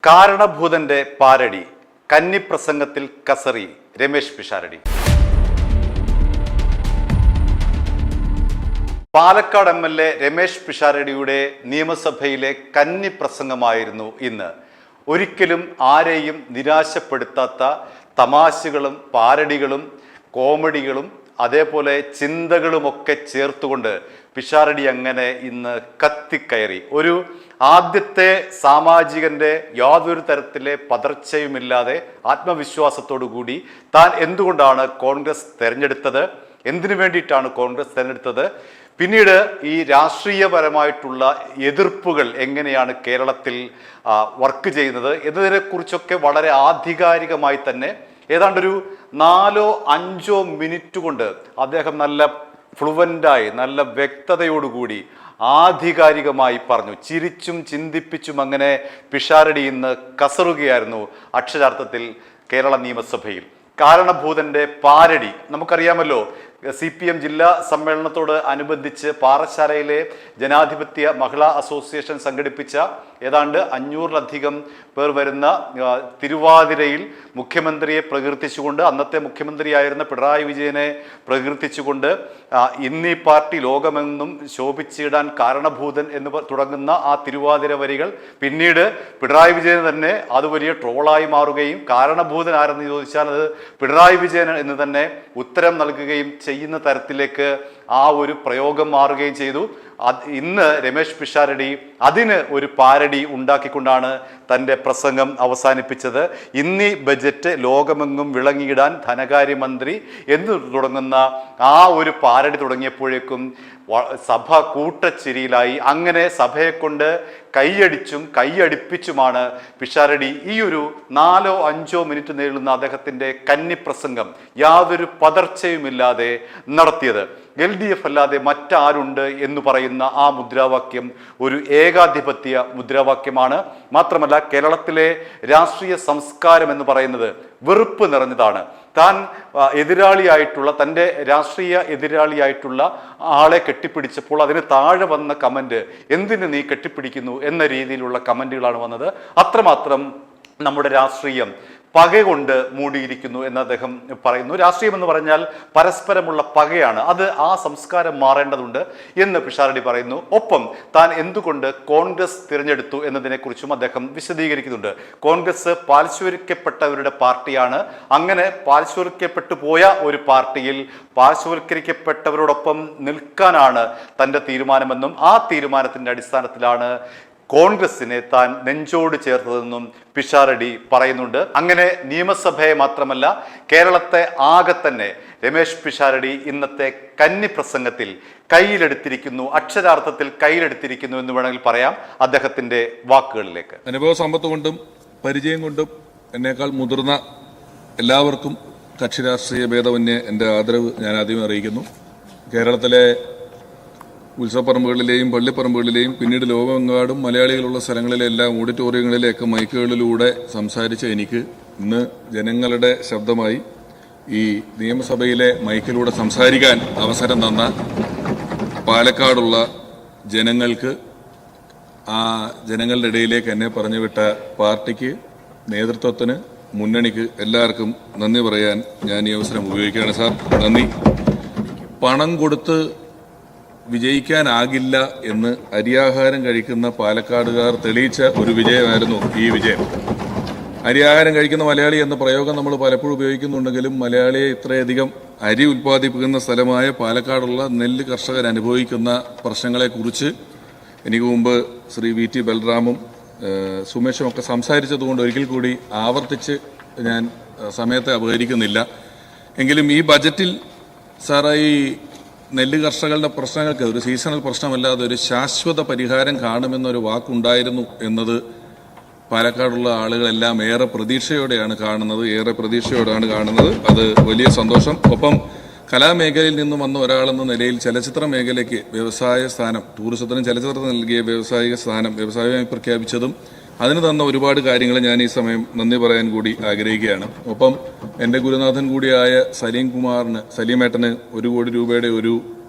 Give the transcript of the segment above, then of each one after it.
കാരണഭൂതന്റെ parody, കന്നിപ്രസംഗത്തിൽ കസറി Ramesh Pisharody. Palakkad MLA Ramesh പിഷാരടിയുടെ നിയമസഭയിലെ കന്നിപ്രസംഗമായിരുന്നു ഇന്ന്. ഒരിക്കലും ആരെയും നിരാശപ്പെടുത്താത്ത തമാശകളും പാരടികളും കോമഡികളും അതേപോലെ ചിന്തകളുമൊക്കെ ചേർത്തുകൊണ്ട് പിഷാരടി അങ്ങനെ ഇന്ന് കത്തിക്കയറി. ഒരു ആദ്യത്തെ സാമാജികന്റെ യാതൊരു തരത്തിലെ പതർച്ചയുമില്ലാതെ ആത്മവിശ്വാസത്തോടു കൂടി താൻ എന്തുകൊണ്ടാണ് കോൺഗ്രസ് തെരഞ്ഞെടുത്തത്, എന്തിനു വേണ്ടിയിട്ടാണ് കോൺഗ്രസ് തെരഞ്ഞെടുത്തത്, പിന്നീട് ഈ രാഷ്ട്രീയപരമായിട്ടുള്ള എതിർപ്പുകൾ എങ്ങനെയാണ് കേരളത്തിൽ വർക്ക് ചെയ്യുന്നത് എന്നതിനെക്കുറിച്ചൊക്കെ വളരെ ആധികാരികമായി തന്നെ ഏതാണ്ടൊരു 4-5 മിനിറ്റ് കൊണ്ട് അദ്ദേഹം നല്ല ഫ്ലുവൻ്റായി നല്ല വ്യക്തതയോടുകൂടി ആധികാരികമായി പറഞ്ഞു. ചിരിച്ചും ചിന്തിപ്പിച്ചും അങ്ങനെ പിഷാരടി ഇന്ന് കസറുകയായിരുന്നു അക്ഷരാർത്ഥത്തിൽ കേരള നിയമസഭയിൽ. കാരണഭൂതന്റെ പാരടി നമുക്കറിയാമല്ലോ. CPM ജില്ലാ സമ്മേളനത്തോട് അനുബന്ധിച്ച് പാറശാലയിലെ ജനാധിപത്യ മഹിളാ അസോസിയേഷൻ സംഘടിപ്പിച്ച ഏതാണ്ട് 500-ലധികം പേർ വരുന്ന തിരുവാതിരയിൽ മുഖ്യമന്ത്രിയെ പ്രകീർത്തിച്ചുകൊണ്ട്, അന്നത്തെ മുഖ്യമന്ത്രിയായിരുന്ന പിണറായി വിജയനെ പ്രകീർത്തിച്ചുകൊണ്ട് ഇന്നീ പാർട്ടി ലോകമെന്നും ശോഭിച്ചിടാൻ കാരണഭൂതൻ എന്ന് തുടങ്ങുന്ന ആ തിരുവാതിര വരികൾ പിന്നീട് പിണറായി വിജയൻ തന്നെ അത് വലിയ ട്രോളായി മാറുകയും കാരണഭൂതൻ ആരെന്ന് ചോദിച്ചാൽ അത് പിണറായി വിജയൻ എന്ന് തന്നെ ഉത്തരം നൽകുകയും ചെയ്യുന്ന തരത്തിലേക്ക് ആ ഒരു പ്രയോഗം മാറുകയും ചെയ്തു. ഇന്ന് രമേശ് പിഷാരടി അതിന് ഒരു പാരടി ഉണ്ടാക്കിക്കൊണ്ടാണ് തൻ്റെ പ്രസംഗം അവസാനിപ്പിച്ചത്. ഇന്നീ ബജറ്റ് ലോകമെങ്ങും വിളങ്ങിയിടാൻ ധനകാര്യമന്ത്രി എന്ന് തുടങ്ങുന്ന ആ ഒരു പാരടി തുടങ്ങിയപ്പോഴേക്കും സഭ കൂട്ടച്ചിരിയിലായി. അങ്ങനെ സഭയെ കൊണ്ട് കൈയടിച്ചും കൈയടിപ്പിച്ചുമാണ് പിഷാരടി ഈ ഒരു 4-5 മിനിറ്റ് നീളുന്ന അദ്ദേഹത്തിൻ്റെ കന്നിപ്രസംഗം യാതൊരു പതർച്ചയുമില്ലാതെ നടത്തിയത്. LDF അല്ലാതെ മറ്റാരുണ്ട് എന്ന് പറയുന്ന ആ മുദ്രാവാക്യം ഒരു ഏകാധിപത്യ മുദ്രാവാക്യമാണ്. മാത്രമല്ല കേരളത്തിലെ രാഷ്ട്രീയ സംസ്കാരം എന്ന് പറയുന്നത് വെറുപ്പ് നിറഞ്ഞതാണ്. താൻ എതിരാളിയായിട്ടുള്ള തൻ്റെ രാഷ്ട്രീയ എതിരാളിയായിട്ടുള്ള ആളെ കെട്ടിപ്പിടിച്ചപ്പോൾ അതിന് താഴെ വന്ന കമൻറ്റ് എന്തിന് നീ കെട്ടിപ്പിടിക്കുന്നു എന്ന രീതിയിലുള്ള കമൻറ്റുകളാണ് വന്നത്. അത്രമാത്രം നമ്മുടെ രാഷ്ട്രീയം പകകൊണ്ട് മൂടിയിരിക്കുന്നു എന്ന് അദ്ദേഹം പറയുന്നു. രാഷ്ട്രീയം എന്ന് പറഞ്ഞാൽ പരസ്പരമുള്ള പകയാണ്, അത് ആ സംസ്കാരം മാറേണ്ടതുണ്ട് എന്ന് പിഷാരടി പറയുന്നു. ഒപ്പം താൻ എന്തുകൊണ്ട് കോൺഗ്രസ് തിരഞ്ഞെടുത്തു എന്നതിനെക്കുറിച്ചും അദ്ദേഹം വിശദീകരിക്കുന്നുണ്ട്. കോൺഗ്രസ് പാർശ്വവൽക്കരിക്കപ്പെട്ടവരുടെ പാർട്ടിയാണ്. അങ്ങനെ പാർശ്വവൽക്കരിക്കപ്പെട്ടു പോയ ഒരു പാർട്ടിയിൽ പാർശ്വവൽക്കരിക്കപ്പെട്ടവരോടൊപ്പം നിൽക്കാനാണ് തൻ്റെ തീരുമാനമെന്നും ആ തീരുമാനത്തിൻ്റെ അടിസ്ഥാനത്തിലാണ് കോൺഗ്രസിനെ താൻ നെഞ്ചോട് ചേർത്തതെന്നും പിഷാരടി പറയുന്നുണ്ട്. അങ്ങനെ നിയമസഭയെ മാത്രമല്ല കേരളത്തെ ആകെ തന്നെ രമേശ് പിഷാരടി ഇന്നത്തെ കന്നിപ്രസംഗത്തിൽ കയ്യിലെടുത്തിരിക്കുന്നു, അക്ഷരാർത്ഥത്തിൽ കയ്യിലെടുത്തിരിക്കുന്നു എന്ന് വേണമെങ്കിൽ പറയാം. അദ്ദേഹത്തിന്റെ വാക്കുകളിലേക്ക്. അനുഭവ സമ്പത്ത് കൊണ്ടും പരിചയം കൊണ്ടും എന്നേക്കാൾ മുതിർന്ന എല്ലാവർക്കും കക്ഷി രാഷ്ട്രീയ ഭേദമന്യേ എൻ്റെ ആദരവ് ഞാൻ ആദ്യം അറിയിക്കുന്നു. കേരളത്തിലെ ഉത്സവപ്പറമ്പുകളിലെയും പള്ളിപ്പറമ്പുകളിലെയും പിന്നീട് ലോകമെങ്ങാടും മലയാളികളുള്ള സ്ഥലങ്ങളിലെല്ലാം ഓഡിറ്റോറിയങ്ങളിലെയൊക്കെ മൈക്കുകളിലൂടെ സംസാരിച്ച എനിക്ക് ഇന്ന് ജനങ്ങളുടെ ശബ്ദമായി ഈ നിയമസഭയിലെ മൈക്കിലൂടെ സംസാരിക്കാൻ അവസരം തന്ന പാലക്കാടുള്ള ജനങ്ങൾക്ക്, ആ ജനങ്ങളുടെ ഇടയിലേക്ക് എന്നെ പറഞ്ഞുവിട്ട പാർട്ടിക്ക്, നേതൃത്വത്തിന്, മുന്നണിക്ക് എല്ലാവർക്കും നന്ദി പറയാൻ ഞാൻ ഈ അവസരം ഉപയോഗിക്കുകയാണ്. സാർ, നന്ദി. പണം കൊടുത്ത് വിജയിക്കാനാകില്ല എന്ന് അരിയാഹാരം കഴിക്കുന്ന പാലക്കാടുകാർ തെളിയിച്ച ഒരു വിജയമായിരുന്നു ഈ വിജയം. അരിയാഹാരം കഴിക്കുന്ന മലയാളി എന്ന പ്രയോഗം നമ്മൾ പലപ്പോഴും ഉപയോഗിക്കുന്നുണ്ടെങ്കിലും മലയാളിയെ ഇത്രയധികം അരി ഉൽപ്പാദിപ്പിക്കുന്ന സ്ഥലമായ പാലക്കാടുള്ള നെല്ല് കർഷകർ അനുഭവിക്കുന്ന പ്രശ്നങ്ങളെക്കുറിച്ച് എനിക്ക് മുമ്പ് ശ്രീ VT ബൽറാമും സുമേഷും ഒക്കെ സംസാരിച്ചതുകൊണ്ട് ഒരിക്കൽ കൂടി ആവർത്തിച്ച് ഞാൻ സമയത്തെ അപഹരിക്കുന്നില്ല. എങ്കിലും ഈ ബജറ്റിൽ സാറായി നെല്ല് കർഷകരുടെ പ്രശ്നങ്ങൾക്ക് ഒരു സീസണൽ പ്രശ്നമല്ലാതെ ഒരു ശാശ്വത പരിഹാരം കാണുമെന്നൊരു വാക്കുണ്ടായിരുന്നു എന്നത് പാലക്കാടുള്ള ആളുകളെല്ലാം ഏറെ പ്രതീക്ഷയോടെയാണ് കാണുന്നത്. അത് വലിയ സന്തോഷം. ഒപ്പം കലാമേഖലയിൽ നിന്നും വന്ന ഒരാളെന്ന നിലയിൽ ചലച്ചിത്ര മേഖലയ്ക്ക് വ്യവസായ സ്ഥാനം, ടൂറിസത്തിനും ചലച്ചിത്രത്തിന് നൽകിയ വ്യവസായിക സ്ഥാനം വ്യവസായമായി പ്രഖ്യാപിച്ചതും അതിന് തന്ന ഒരുപാട് കാര്യങ്ങൾ ഞാൻ ഈ സമയം നന്ദി പറയാൻ കൂടി ആഗ്രഹിക്കുകയാണ്. ഒപ്പം എൻ്റെ ഗുരുനാഥൻ കൂടിയായ സലീമേട്ടന് 1 കോടി രൂപയുടെ ഒരു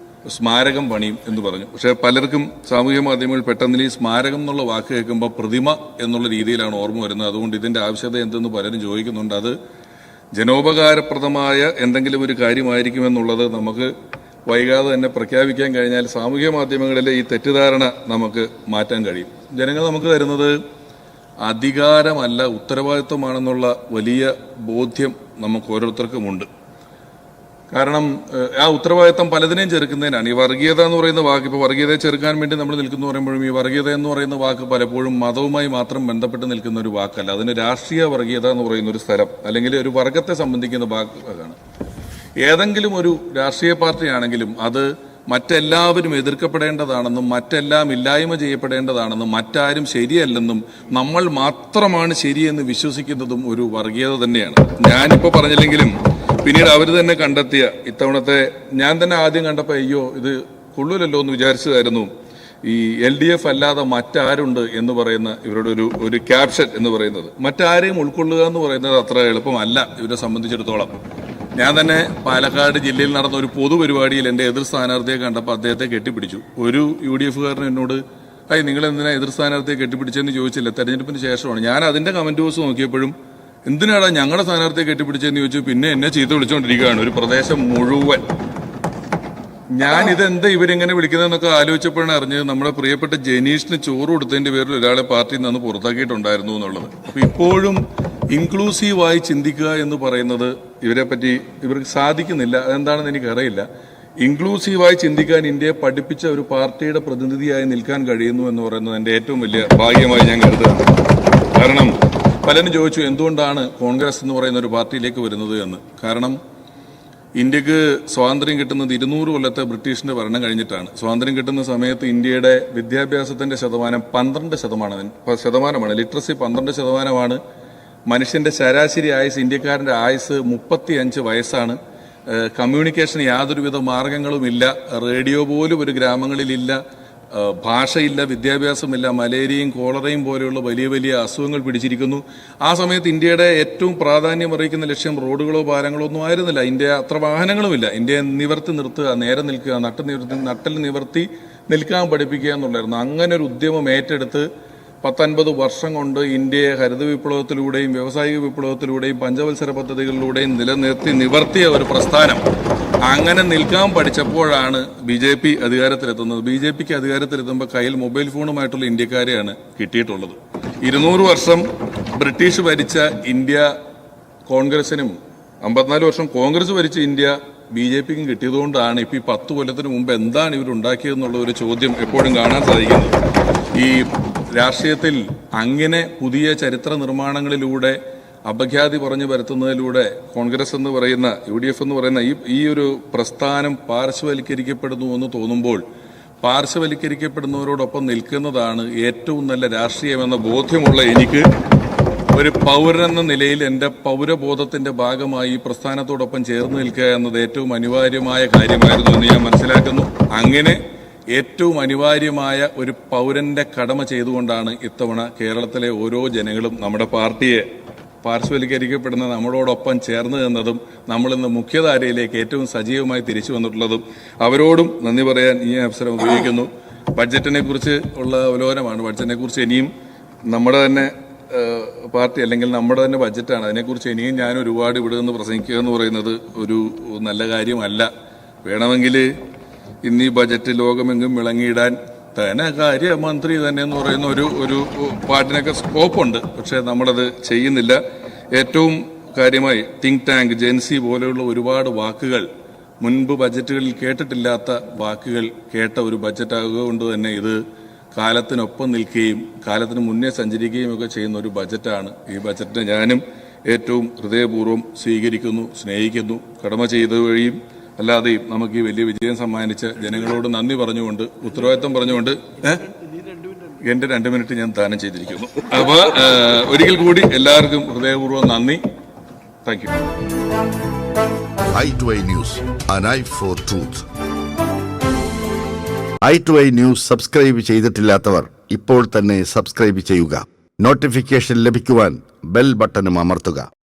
സ്മാരകം പണിയും എന്ന് പറഞ്ഞു. പക്ഷേ പലർക്കും സാമൂഹ്യ മാധ്യമങ്ങളിൽ പെട്ടെന്ന് ഈ സ്മാരകം എന്നുള്ള വാക്ക് കേൾക്കുമ്പോൾ പ്രതിമ എന്നുള്ള രീതിയിലാണ് ഓർമ്മ വരുന്നത്. അതുകൊണ്ട് ഇതിൻ്റെ ആവശ്യകത എന്തെന്ന് പലരും ചോദിക്കുന്നുണ്ട്. അത് ജനോപകാരപ്രദമായ എന്തെങ്കിലും ഒരു കാര്യമായിരിക്കുമെന്നുള്ളത് നമുക്ക് വൈകാതെ തന്നെ പ്രഖ്യാപിക്കാൻ കഴിഞ്ഞാൽ സാമൂഹ്യ മാധ്യമങ്ങളിലെ ഈ തെറ്റിദ്ധാരണ നമുക്ക് മാറ്റാൻ കഴിയും. ജനങ്ങൾ നമുക്ക് തരുന്നത് അധികാരമല്ല ഉത്തരവാദിത്വമാണെന്നുള്ള വലിയ ബോധ്യം നമുക്ക് ഓരോരുത്തർക്കുമുണ്ട്. കാരണം ആ ഉത്തരവാദിത്വം പലതിനെയും ചെറുക്കുന്നതിനാണ്. ഈ വർഗീയത എന്ന് പറയുന്ന വാക്ക്, ഇപ്പോൾ വർഗീയതയെ ചെറുക്കാൻ വേണ്ടി നമ്മൾ നിൽക്കുന്നു പറയുമ്പോഴും ഈ വർഗീയത എന്ന് പറയുന്ന വാക്ക് പലപ്പോഴും മതവുമായി മാത്രം ബന്ധപ്പെട്ട് നിൽക്കുന്ന ഒരു വാക്കല്ല. അതിന് രാഷ്ട്രീയ വർഗീയത എന്ന് പറയുന്ന ഒരു സ്ഥലം അല്ലെങ്കിൽ ഒരു വർഗത്തെ സംബന്ധിക്കുന്ന വാക്കാണ്. ഏതെങ്കിലും ഒരു രാഷ്ട്രീയ പാർട്ടിയാണെങ്കിലും അത് മറ്റെല്ലാവരും എതിർക്കപ്പെടേണ്ടതാണെന്നും മറ്റെല്ലാം ഇല്ലായ്മ ചെയ്യപ്പെടേണ്ടതാണെന്നും മറ്റാരും ശരിയല്ലെന്നും നമ്മൾ മാത്രമാണ് ശരിയെന്ന് വിശ്വസിക്കുന്നതും ഒരു വർഗീയത തന്നെയാണ്. ഞാനിപ്പോൾ പറഞ്ഞില്ലെങ്കിലും പിന്നീട് അവർ തന്നെ കണ്ടെത്തിയ ഇത്തവണത്തെ, ഞാൻ തന്നെ ആദ്യം കണ്ടപ്പോൾ അയ്യോ ഇത് കൊള്ളൂലല്ലോ എന്ന് വിചാരിച്ചതായിരുന്നു ഈ LDF അല്ലാതെ മറ്റാരുണ്ട് എന്ന് പറയുന്ന ഇവരുടെ ഒരു ക്യാപ്ഷൻ എന്ന് പറയുന്നത്. മറ്റാരെയും ഉൾക്കൊള്ളുക എന്ന് പറയുന്നത് അത്ര എളുപ്പമല്ല ഇവരെ സംബന്ധിച്ചിടത്തോളം. ഞാൻ തന്നെ പാലക്കാട് ജില്ലയിൽ നടന്ന ഒരു പൊതുപരിപാടിയിൽ എൻ്റെ എതിർ സ്ഥാനാർത്ഥിയെ കണ്ടപ്പോൾ അദ്ദേഹത്തെ കെട്ടിപ്പിടിച്ചു. ഒരു UDF-കാരൻ എന്നോട് നിങ്ങൾ എന്തിനാ എതിർ സ്ഥാനാർത്ഥിയെ കെട്ടിപ്പിടിച്ചെന്ന് ചോദിച്ചില്ല, തെരഞ്ഞെടുപ്പിന് ശേഷമാണ്. ഞാൻ അതിൻ്റെ കമൻറ്റ് ബോക്സ് നോക്കിയപ്പോഴും എന്തിനാടാ ഞങ്ങളുടെ സ്ഥാനാർത്ഥിയെ കെട്ടിപ്പിടിച്ചെന്ന് ചോദിച്ചു. പിന്നെ എന്നെ ചീത്ത വിളിച്ചുകൊണ്ടിരിക്കുകയാണ് ഒരു പ്രദേശം മുഴുവൻ. ഞാനിതെന്താ ഇവരിങ്ങനെ വിളിക്കുന്നതെന്നൊക്കെ ആലോചിച്ചപ്പോഴാണ് അറിഞ്ഞത് നമ്മുടെ പ്രിയപ്പെട്ട ജനീഷിന് ചോറ് കൊടുത്തതിൻ്റെ പേരിൽ ഒരാളെ പാർട്ടിയിൽ നിന്ന് പുറത്താക്കിയിട്ടുണ്ടായിരുന്നു എന്നുള്ളത്. അപ്പോൾ ഇപ്പോഴും ഇൻക്ലൂസീവായി ചിന്തിക്കുക എന്ന് പറയുന്നത് ഇവർക്ക് സാധിക്കുന്നില്ല. അതെന്താണെന്ന് എനിക്കറിയില്ല. ഇൻക്ലൂസീവായി ചിന്തിക്കാൻ ഇന്ത്യയെ പഠിപ്പിച്ച ഒരു പാർട്ടിയുടെ പ്രതിനിധിയായി നിൽക്കാൻ കഴിയുന്നു എന്ന് പറയുന്നത് എൻ്റെ ഏറ്റവും വലിയ ഭാഗ്യമായി ഞാൻ കരുതുന്നു. കാരണം പലരും ചോദിച്ചു എന്തുകൊണ്ടാണ് കോൺഗ്രസ് എന്ന് പറയുന്ന ഒരു പാർട്ടിയിലേക്ക് വരുന്നത് എന്ന്. കാരണം ഇന്ത്യക്ക് സ്വാതന്ത്ര്യം കിട്ടുന്നത് 200 കൊല്ലത്തെ ബ്രിട്ടീഷിന്റെ ഭരണം കഴിഞ്ഞിട്ടാണ്. സ്വാതന്ത്ര്യം കിട്ടുന്ന സമയത്ത് ഇന്ത്യയുടെ വിദ്യാഭ്യാസത്തിന്റെ ശതമാനം 12% ശതമാനമാണ്. ലിറ്ററസി 12%. മനുഷ്യന്റെ ശരാശരി ആയുസ്, ഇന്ത്യക്കാരന്റെ ആയുസ് 35 വയസ്സാണ്. കമ്മ്യൂണിക്കേഷന് യാതൊരുവിധ മാർഗങ്ങളുമില്ല. റേഡിയോ പോലും ഒരു ഗ്രാമങ്ങളിലില്ല. ഭാഷയില്ല, വിദ്യാഭ്യാസമില്ല. മലേറിയയും കോളറയും പോലെയുള്ള വലിയ വലിയ അസുഖങ്ങൾ പിടിച്ചിരിക്കുന്നു. ആ സമയത്ത് ഇന്ത്യയുടെ ഏറ്റവും പ്രാധാന്യം അറിയിക്കുന്ന ലക്ഷ്യം റോഡുകളോ പാലങ്ങളോ ഒന്നും ആയിരുന്നില്ല. ഇന്ത്യ അത്ര വാഹനങ്ങളുമില്ല. ഇന്ത്യയെ നിവർത്തി നിർത്തുക, നേരെ നിൽക്കുക, നട്ടൽ നിവർത്തി നിൽക്കാൻ പഠിപ്പിക്കുക എന്നുള്ളായിരുന്നു. അങ്ങനെ ഒരു ഉദ്യമം ഏറ്റെടുത്ത് 10-50 വർഷം കൊണ്ട് ഇന്ത്യയെ ഹരിത വിപ്ലവത്തിലൂടെയും വ്യാവസായിക വിപ്ലവത്തിലൂടെയും പഞ്ചവത്സര പദ്ധതികളിലൂടെയും നിവർത്തിയ ഒരു പ്രസ്ഥാനം. അങ്ങനെ നിൽക്കാൻ പഠിച്ചപ്പോഴാണ് BJP അധികാരത്തിലെത്തുന്നത്. BJPക്ക് അധികാരത്തിലെത്തുമ്പോൾ കയ്യിൽ മൊബൈൽ ഫോണുമായിട്ടുള്ള ഇന്ത്യക്കാരെയാണ് കിട്ടിയിട്ടുള്ളത്. 200 വർഷം ബ്രിട്ടീഷ് ഭരിച്ച ഇന്ത്യ കോൺഗ്രസിനും 54 വർഷം കോൺഗ്രസ് ഭരിച്ച ഇന്ത്യ BJPക്കും കിട്ടിയതുകൊണ്ടാണ് ഇപ്പോൾ ഈ 10 കൊല്ലത്തിന് മുമ്പ് എന്താണ് ഇവരുണ്ടാക്കിയതെന്നുള്ള ഒരു ചോദ്യം എപ്പോഴും കാണാൻ സാധിക്കുന്നത്. ഈ രാഷ്ട്രീയത്തിൽ അങ്ങനെ പുതിയ ചരിത്ര നിർമ്മാണങ്ങളിലൂടെ അപഖ്യാതി പറഞ്ഞു വരുത്തുന്നതിലൂടെ കോൺഗ്രസ് എന്ന് പറയുന്ന UDF എന്ന് പറയുന്ന ഈ ഒരു പ്രസ്ഥാനം പാർശ്വവൽക്കരിക്കപ്പെടുന്നു എന്ന് തോന്നുമ്പോൾ പാർശ്വവൽക്കരിക്കപ്പെടുന്നവരോടൊപ്പം നിൽക്കുന്നതാണ് ഏറ്റവും നല്ല രാഷ്ട്രീയമെന്ന ബോധ്യമുള്ള എനിക്ക് ഒരു പൗരനെന്ന നിലയിൽ എൻ്റെ പൗരബോധത്തിന്റെ ഭാഗമായി ഈ പ്രസ്ഥാനത്തോടൊപ്പം ചേർന്ന് നിൽക്കുക എന്നത് ഏറ്റവും അനിവാര്യമായ കാര്യമായിരുന്നു എന്ന് ഞാൻ മനസ്സിലാക്കുന്നു. അങ്ങനെ ഏറ്റവും അനിവാര്യമായ ഒരു പൗരന്റെ കടമ ചെയ്തുകൊണ്ടാണ് ഇത്തവണ കേരളത്തിലെ ഓരോ ജനങ്ങളും നമ്മുടെ പാർട്ടിയെ പാർശ്വവൽക്കരിക്കപ്പെടുന്ന നമ്മളോടൊപ്പം ചേർന്ന് നിന്നതും നമ്മളിന്ന് മുഖ്യധാരയിലേക്ക് ഏറ്റവും സജീവമായി തിരിച്ചു വന്നിട്ടുള്ളതും. അവരോടും നന്ദി പറയാൻ ഈ അവസരം ഉപയോഗിക്കുന്നു. ബഡ്ജറ്റിനെ കുറിച്ച് ഉള്ള അവലോകനമാണ്. ബഡ്ജറ്റിനെ കുറിച്ച് ഇനിയും നമ്മുടെ തന്നെ പാർട്ടി അല്ലെങ്കിൽ നമ്മുടെ തന്നെ ബഡ്ജറ്റാണ്. അതിനെക്കുറിച്ച് ഇനിയും ഞാൻ ഒരുപാട് ഇവിടെ നിന്ന് പ്രസംഗിക്കുക എന്ന് പറയുന്നത് ഒരു നല്ല കാര്യമല്ല. വേണമെങ്കിൽ ഇന്ന് ഈ ബജറ്റ് ലോകമെങ്കും വിളങ്ങിയിടാൻ ധനകാര്യമന്ത്രി തന്നെ എന്ന് പറയുന്ന ഒരു പാട്ടിനൊക്കെ സ്കോപ്പുണ്ട്. പക്ഷേ നമ്മളത് ചെയ്യുന്നില്ല. ഏറ്റവും കാര്യമായി തിങ്ക് ടാങ്ക്, ജെൻസി പോലെയുള്ള ഒരുപാട് വാക്കുകൾ മുൻപ് ബജറ്റുകളിൽ കേട്ടിട്ടില്ലാത്ത വാക്കുകൾ കേട്ട ഒരു ബജറ്റാകുക കൊണ്ട് തന്നെ ഇത് കാലത്തിനൊപ്പം നിൽക്കുകയും കാലത്തിന് മുന്നേ സഞ്ചരിക്കുകയും ഒക്കെ ചെയ്യുന്ന ഒരു ബജറ്റാണ്. ഈ ബജറ്റിനെ ഞാനും ഏറ്റവും ഹൃദയപൂർവ്വം സ്വീകരിക്കുന്നു, സ്നേഹിക്കുന്നു. കടമ ചെയ്ത വഴിയും അല്ലാതെയും നമുക്ക് ഈ വലിയ വിജയം സമ്മാനിച്ച ജനങ്ങളോട് നന്ദി പറഞ്ഞുകൊണ്ട്, ഉത്തരവാദിത്വം പറഞ്ഞുകൊണ്ട് എൻ്റെ 2 മിനിറ്റ് ഞാൻ ദാനം ചെയ്തിരിക്കുന്നു. അപ്പോൾ ഒരിക്കൽ കൂടി എല്ലാവർക്കും ഹൃദയപൂർവ്വം നന്ദി. Thank you. i2i News, an eye for truth. i2i News subscribe ചെയ്തിട്ടില്ലാത്തവർ ഇപ്പോൾ തന്നെ സബ്സ്ക്രൈബ് ചെയ്യുക. നോട്ടിഫിക്കേഷൻ ലഭിക്കുവാൻ ബെൽ ബട്ടണും അമർത്തുക.